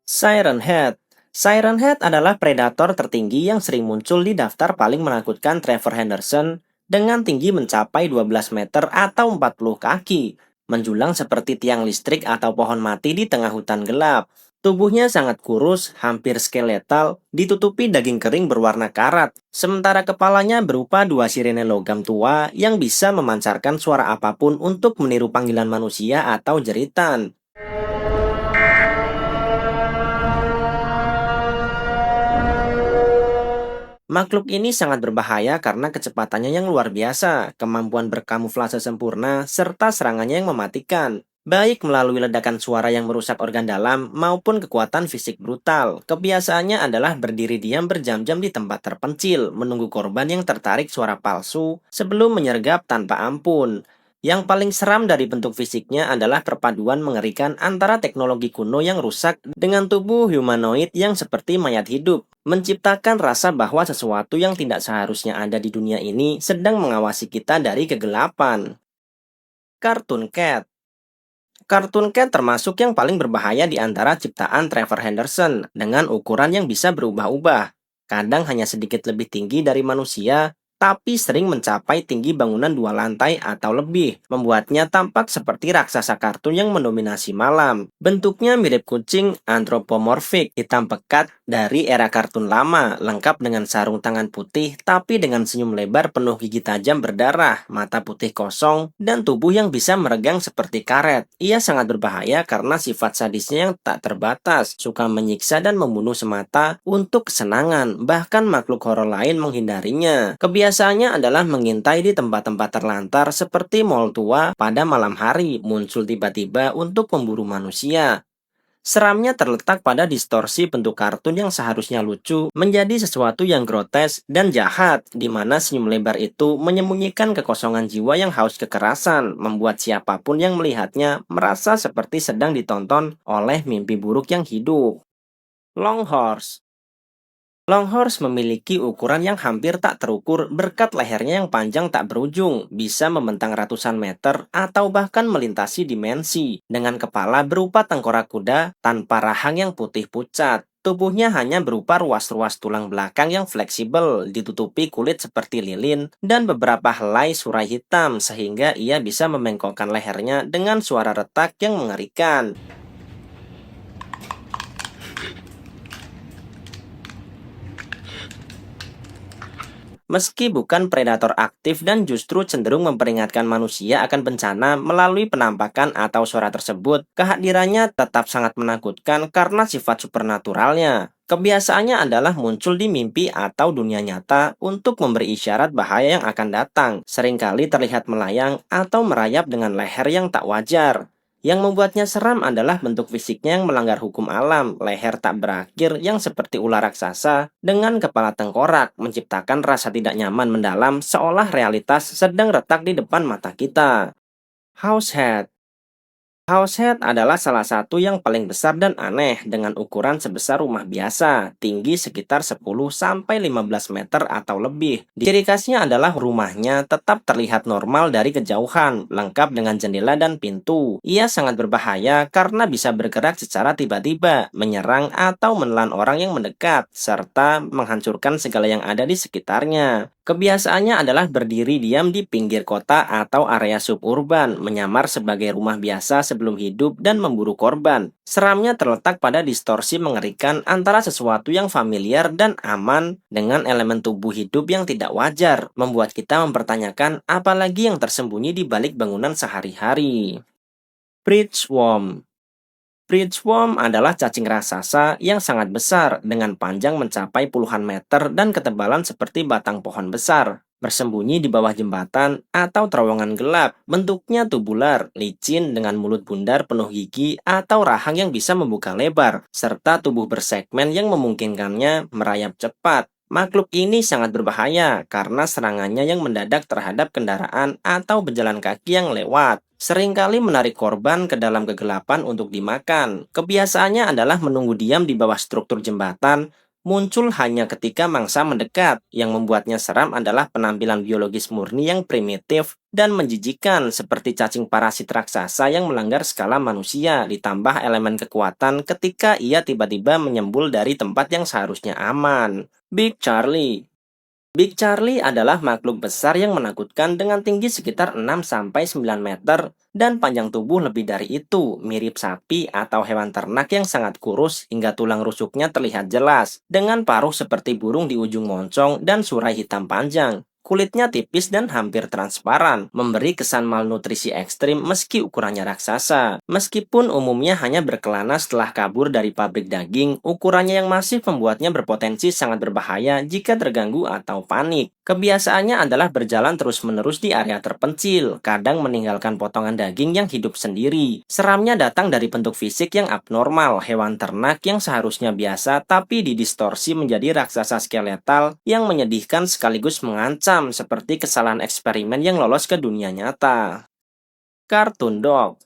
Siren Head. Siren Head adalah predator tertinggi yang sering muncul di daftar paling menakutkan Trevor Henderson dengan tinggi mencapai 12 meter atau 40 kaki, menjulang seperti tiang listrik atau pohon mati di tengah hutan gelap. Tubuhnya sangat kurus, hampir skeletal, ditutupi daging kering berwarna karat, sementara kepalanya berupa dua sirene logam tua yang bisa memancarkan suara apapun untuk meniru panggilan manusia atau jeritan. Makhluk ini sangat berbahaya karena kecepatannya yang luar biasa, kemampuan berkamuflase sempurna, serta serangannya yang mematikan. Baik melalui ledakan suara yang merusak organ dalam maupun kekuatan fisik brutal. Kebiasaannya adalah berdiri diam berjam-jam di tempat terpencil, menunggu korban yang tertarik suara palsu sebelum menyergap tanpa ampun. Yang paling seram dari bentuk fisiknya adalah perpaduan mengerikan antara teknologi kuno yang rusak dengan tubuh humanoid yang seperti mayat hidup, menciptakan rasa bahwa sesuatu yang tidak seharusnya ada di dunia ini sedang mengawasi kita dari kegelapan. Cartoon Cat. Cartoon Cat termasuk yang paling berbahaya di antara ciptaan Trevor Henderson dengan ukuran yang bisa berubah-ubah. Kadang hanya sedikit lebih tinggi dari manusia, tapi sering mencapai tinggi bangunan dua lantai atau lebih, membuatnya tampak seperti raksasa kartun yang mendominasi malam. Bentuknya mirip kucing anthropomorphic, hitam pekat dari era kartun lama, lengkap dengan sarung tangan putih, tapi dengan senyum lebar penuh gigi tajam berdarah, mata putih kosong, dan tubuh yang bisa meregang seperti karet. Ia sangat berbahaya karena sifat sadisnya yang tak terbatas, suka menyiksa dan membunuh semata untuk kesenangan, bahkan makhluk horor lain menghindarinya. Kebiasaannya adalah mengintai di tempat-tempat terlantar seperti mall tua pada malam hari, muncul tiba-tiba untuk memburu manusia. Seramnya terletak pada distorsi bentuk kartun yang seharusnya lucu menjadi sesuatu yang grotes dan jahat, di mana senyum lebar itu menyembunyikan kekosongan jiwa yang haus kekerasan, membuat siapapun yang melihatnya merasa seperti sedang ditonton oleh mimpi buruk yang hidup. Longhorse. Longhorse memiliki ukuran yang hampir tak terukur berkat lehernya yang panjang tak berujung, bisa membentang ratusan meter atau bahkan melintasi dimensi, dengan kepala berupa tengkorak kuda tanpa rahang yang putih pucat. Tubuhnya hanya berupa ruas-ruas tulang belakang yang fleksibel, ditutupi kulit seperti lilin, dan beberapa helai surai hitam sehingga ia bisa membengkokkan lehernya dengan suara retak yang mengerikan. Meski bukan predator aktif dan justru cenderung memperingatkan manusia akan bencana melalui penampakan atau suara tersebut, kehadirannya tetap sangat menakutkan karena sifat supernaturalnya. Kebiasaannya adalah muncul di mimpi atau dunia nyata untuk memberi isyarat bahaya yang akan datang, seringkali terlihat melayang atau merayap dengan leher yang tak wajar. Yang membuatnya seram adalah bentuk fisiknya yang melanggar hukum alam, leher tak berakhir yang seperti ular raksasa dengan kepala tengkorak, menciptakan rasa tidak nyaman mendalam seolah realitas sedang retak di depan mata kita. Househead. Househead adalah salah satu yang paling besar dan aneh dengan ukuran sebesar rumah biasa, tinggi sekitar 10-15 meter atau lebih. Ciri khasnya adalah rumahnya tetap terlihat normal dari kejauhan, lengkap dengan jendela dan pintu. Ia sangat berbahaya karena bisa bergerak secara tiba-tiba, menyerang atau menelan orang yang mendekat, serta menghancurkan segala yang ada di sekitarnya. Kebiasaannya adalah berdiri diam di pinggir kota atau area suburban, menyamar sebagai rumah biasa sebelum hidup dan memburu korban. Seramnya terletak pada distorsi mengerikan antara sesuatu yang familiar dan aman dengan elemen tubuh hidup yang tidak wajar, membuat kita mempertanyakan apalagi yang tersembunyi di balik bangunan sehari-hari. Bridgeworm. Bridgeworm adalah cacing raksasa yang sangat besar dengan panjang mencapai puluhan meter dan ketebalan seperti batang pohon besar. Bersembunyi di bawah jembatan atau terowongan gelap, bentuknya tubular, licin dengan mulut bundar penuh gigi atau rahang yang bisa membuka lebar, serta tubuh bersegmen yang memungkinkannya merayap cepat. Makhluk ini sangat berbahaya karena serangannya yang mendadak terhadap kendaraan atau pejalan kaki yang lewat. Seringkali menarik korban ke dalam kegelapan untuk dimakan. Kebiasaannya adalah menunggu diam di bawah struktur jembatan, muncul hanya ketika mangsa mendekat. Yang membuatnya seram adalah penampilan biologis murni yang primitif dan menjijikan seperti cacing parasit raksasa yang melanggar skala manusia, ditambah elemen kekuatan ketika ia tiba-tiba menyembul dari tempat yang seharusnya aman. Big Charlie. Big Charlie adalah makhluk besar yang menakutkan dengan tinggi sekitar 6-9 meter dan panjang tubuh lebih dari itu, mirip sapi atau hewan ternak yang sangat kurus hingga tulang rusuknya terlihat jelas, dengan paruh seperti burung di ujung moncong dan surai hitam panjang. Kulitnya tipis dan hampir transparan, memberi kesan malnutrisi ekstrim meski ukurannya raksasa. Meskipun umumnya hanya berkelana setelah kabur dari pabrik daging, ukurannya yang masif membuatnya berpotensi sangat berbahaya jika terganggu atau panik. Kebiasaannya adalah berjalan terus-menerus di area terpencil, kadang meninggalkan potongan daging yang hidup sendiri. Seramnya datang dari bentuk fisik yang abnormal, hewan ternak yang seharusnya biasa tapi didistorsi menjadi raksasa skeletal yang menyedihkan sekaligus mengancam, seperti kesalahan eksperimen yang lolos ke dunia nyata. Cartoon Dog.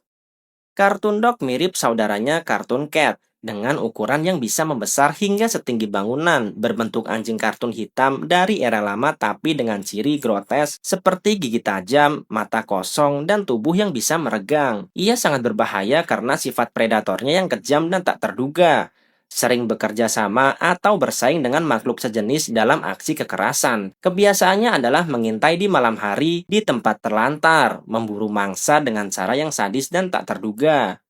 Cartoon Dog mirip saudaranya Cartoon Cat, dengan ukuran yang bisa membesar hingga setinggi bangunan, berbentuk anjing kartun hitam dari era lama tapi dengan ciri grotes seperti gigi tajam, mata kosong, dan tubuh yang bisa meregang. Ia sangat berbahaya karena sifat predatornya yang kejam dan tak terduga, sering bekerja sama atau bersaing dengan makhluk sejenis dalam aksi kekerasan. Kebiasaannya adalah mengintai di malam hari di tempat terlantar, memburu mangsa dengan cara yang sadis dan tak terduga.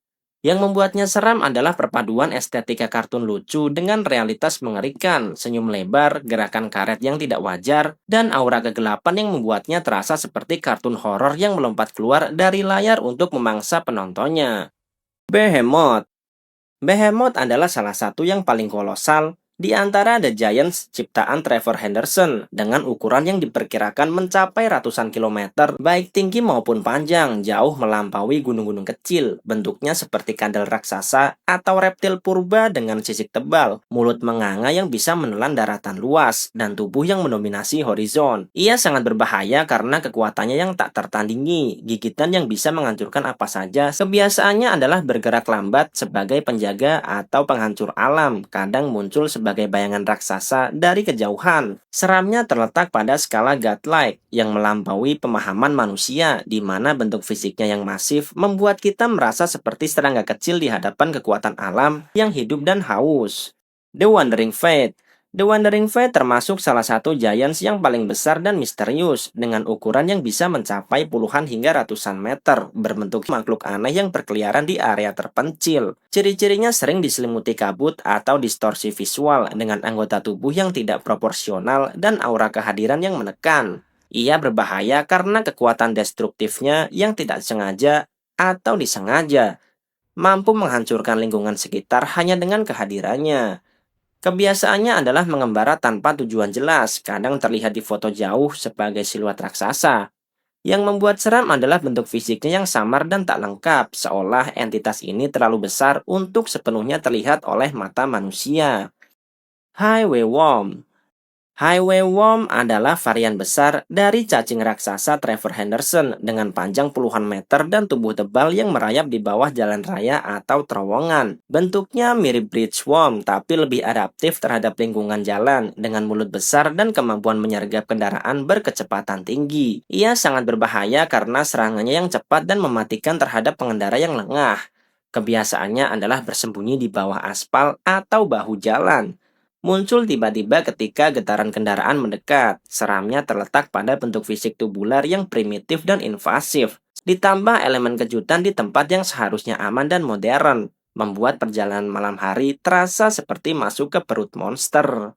Yang membuatnya seram adalah perpaduan estetika kartun lucu dengan realitas mengerikan, senyum lebar, gerakan karet yang tidak wajar, dan aura kegelapan yang membuatnya terasa seperti kartun horor yang melompat keluar dari layar untuk memangsa penontonnya. Behemoth. Behemoth adalah salah satu yang paling kolosal di antara The Giants ciptaan Trevor Henderson, dengan ukuran yang diperkirakan mencapai ratusan kilometer, baik tinggi maupun panjang, jauh melampaui gunung-gunung kecil. Bentuknya seperti kadal raksasa atau reptil purba dengan sisik tebal, mulut menganga yang bisa menelan daratan luas, dan tubuh yang mendominasi horizon. Ia sangat berbahaya karena kekuatannya yang tak tertandingi, gigitan yang bisa menghancurkan apa saja. Kebiasaannya adalah bergerak lambat sebagai penjaga atau penghancur alam, kadang muncul sebagai bayangan raksasa dari kejauhan. Seramnya terletak pada skala godlike yang melampaui pemahaman manusia, di mana bentuk fisiknya yang masif membuat kita merasa seperti serangga kecil di hadapan kekuatan alam yang hidup dan haus. The Wandering Fate. The Wandering Fate termasuk salah satu giants yang paling besar dan misterius, dengan ukuran yang bisa mencapai puluhan hingga ratusan meter, berbentuk makhluk aneh yang berkeliaran di area terpencil. Ciri-cirinya sering diselimuti kabut atau distorsi visual, dengan anggota tubuh yang tidak proporsional dan aura kehadiran yang menekan. Ia berbahaya karena kekuatan destruktifnya yang tidak sengaja atau disengaja, mampu menghancurkan lingkungan sekitar hanya dengan kehadirannya. Kebiasaannya adalah mengembara tanpa tujuan jelas, kadang terlihat di foto jauh sebagai siluet raksasa. Yang membuat seram adalah bentuk fisiknya yang samar dan tak lengkap, seolah entitas ini terlalu besar untuk sepenuhnya terlihat oleh mata manusia. Highway Worm. Highway Worm adalah varian besar dari cacing raksasa Trevor Henderson, dengan panjang puluhan meter dan tubuh tebal yang merayap di bawah jalan raya atau terowongan. Bentuknya mirip bridge worm tapi lebih adaptif terhadap lingkungan jalan, dengan mulut besar dan kemampuan menyergap kendaraan berkecepatan tinggi. Ia sangat berbahaya karena serangannya yang cepat dan mematikan terhadap pengendara yang lengah. Kebiasaannya adalah bersembunyi di bawah aspal atau bahu jalan. Muncul tiba-tiba ketika getaran kendaraan mendekat. Seramnya terletak pada bentuk fisik tubular yang primitif dan invasif, ditambah elemen kejutan di tempat yang seharusnya aman dan modern, membuat perjalanan malam hari terasa seperti masuk ke perut monster.